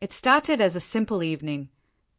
It started as a simple evening,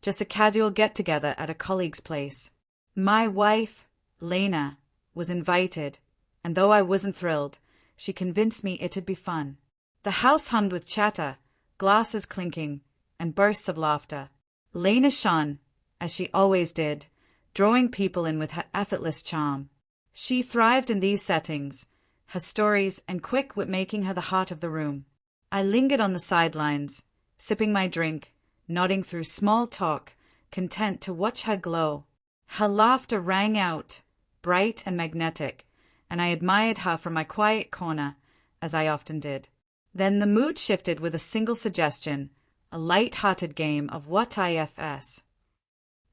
just a casual get-together at a colleague's place. My wife, Lena, was invited, and though I wasn't thrilled, she convinced me it'd be fun. The house hummed with chatter, glasses clinking, and bursts of laughter. Lena shone, as she always did, drawing people in with her effortless charm. She thrived in these settings, her stories and quick wit making her the heart of the room. I lingered on the sidelines, sipping my drink, nodding through small talk, content to watch her glow. Her laughter rang out, bright and magnetic, and I admired her from my quiet corner, as I often did. Then the mood shifted with a single suggestion, a light-hearted game of what ifs.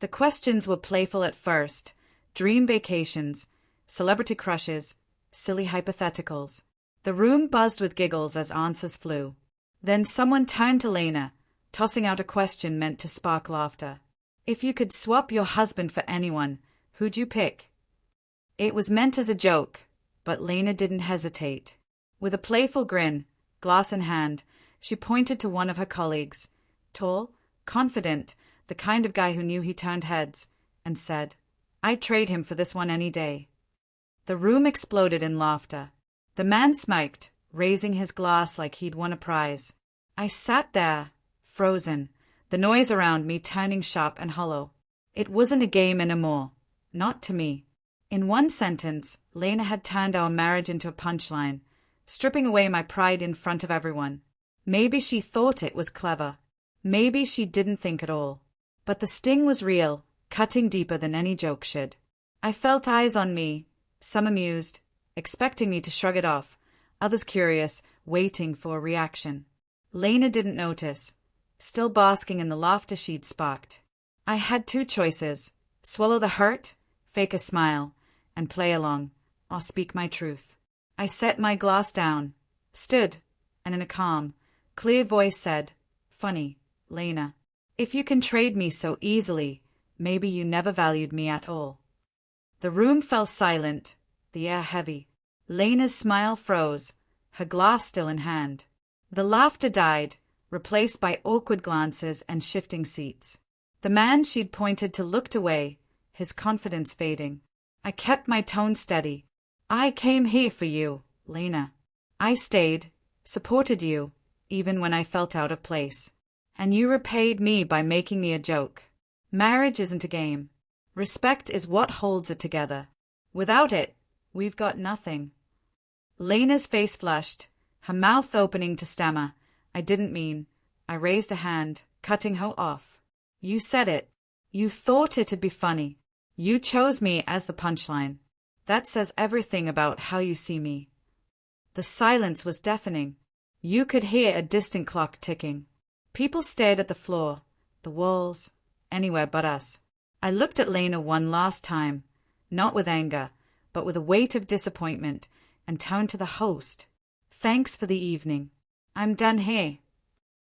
The questions were playful at first, dream vacations, celebrity crushes, silly hypotheticals. The room buzzed with giggles as answers flew. Then someone turned to Lena, tossing out a question meant to spark laughter. If you could swap your husband for anyone, who'd you pick? It was meant as a joke, but Lena didn't hesitate. With a playful grin, glass in hand, she pointed to one of her colleagues, tall, confident, the kind of guy who knew he turned heads, and said, "I'd trade him for this one any day." The room exploded in laughter. The man smirked, raising his glass like he'd won a prize. I sat there, frozen, the noise around me turning sharp and hollow. It wasn't a game anymore, not to me. In one sentence, Lena had turned our marriage into a punchline, stripping away my pride in front of everyone. Maybe she thought it was clever. Maybe she didn't think at all. But the sting was real, cutting deeper than any joke should. I felt eyes on me, some amused, expecting me to shrug it off, others curious, waiting for a reaction. Lena didn't notice, still basking in the laughter she'd sparked. I had two choices: swallow the hurt, fake a smile, and play along, or speak my truth. I set my glass down, stood, and in a calm, clear voice said, "Funny, Lena. If you can trade me so easily, maybe you never valued me at all." The room fell silent, the air heavy. Lena's smile froze, her glass still in hand. The laughter died, replaced by awkward glances and shifting seats. The man she'd pointed to looked away, his confidence fading. I kept my tone steady. "I came here for you, Lena. I stayed, supported you, even when I felt out of place. And you repaid me by making me a joke. Marriage isn't a game. Respect is what holds it together. Without it, we've got nothing." Lena's face flushed, her mouth opening to stammer. "I didn't mean." I raised a hand, cutting her off. "You said it. You thought it'd be funny. You chose me as the punchline. That says everything about how you see me." The silence was deafening. You could hear a distant clock ticking. People stared at the floor, the walls, anywhere but us. I looked at Lena one last time, not with anger, but with a weight of disappointment, and turned to the host. "Thanks for the evening. I'm done here."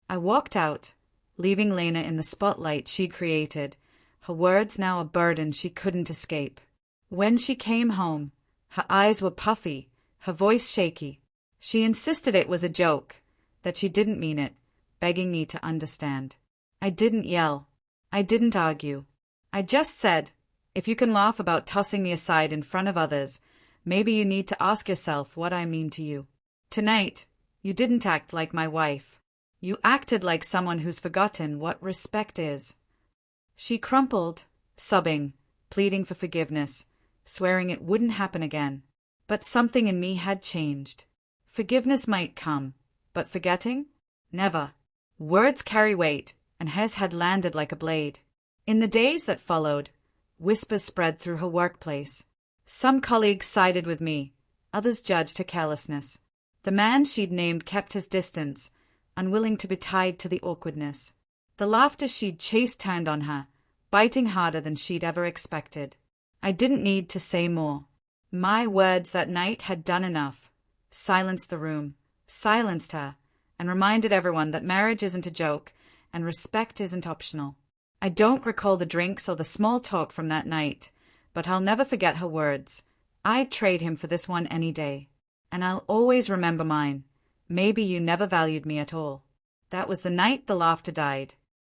I walked out, leaving Lena in the spotlight she'd created, her words now a burden she couldn't escape. When she came home, her eyes were puffy, her voice shaky. She insisted it was a joke, that she didn't mean it, begging me to understand. I didn't yell. I didn't argue. I just said, "If you can laugh about tossing me aside in front of others, maybe you need to ask yourself what I mean to you. Tonight, you didn't act like my wife. You acted like someone who's forgotten what respect is." She crumpled, sobbing, pleading for forgiveness, swearing it wouldn't happen again. But something in me had changed. Forgiveness might come, but forgetting? Never. Words carry weight, and hers had landed like a blade. In the days that followed, whispers spread through her workplace. Some colleagues sided with me, others judged her carelessness. The man she'd named kept his distance, unwilling to be tied to the awkwardness. The laughter she'd chased turned on her, biting harder than she'd ever expected. I didn't need to say more. My words that night had done enough. Silenced the room, silenced her, and reminded everyone that marriage isn't a joke and respect isn't optional. I don't recall the drinks or the small talk from that night, but I'll never forget her words. "I'd trade him for this one any day. And I'll always remember mine. Maybe you never valued me at all." That was the night the laughter died.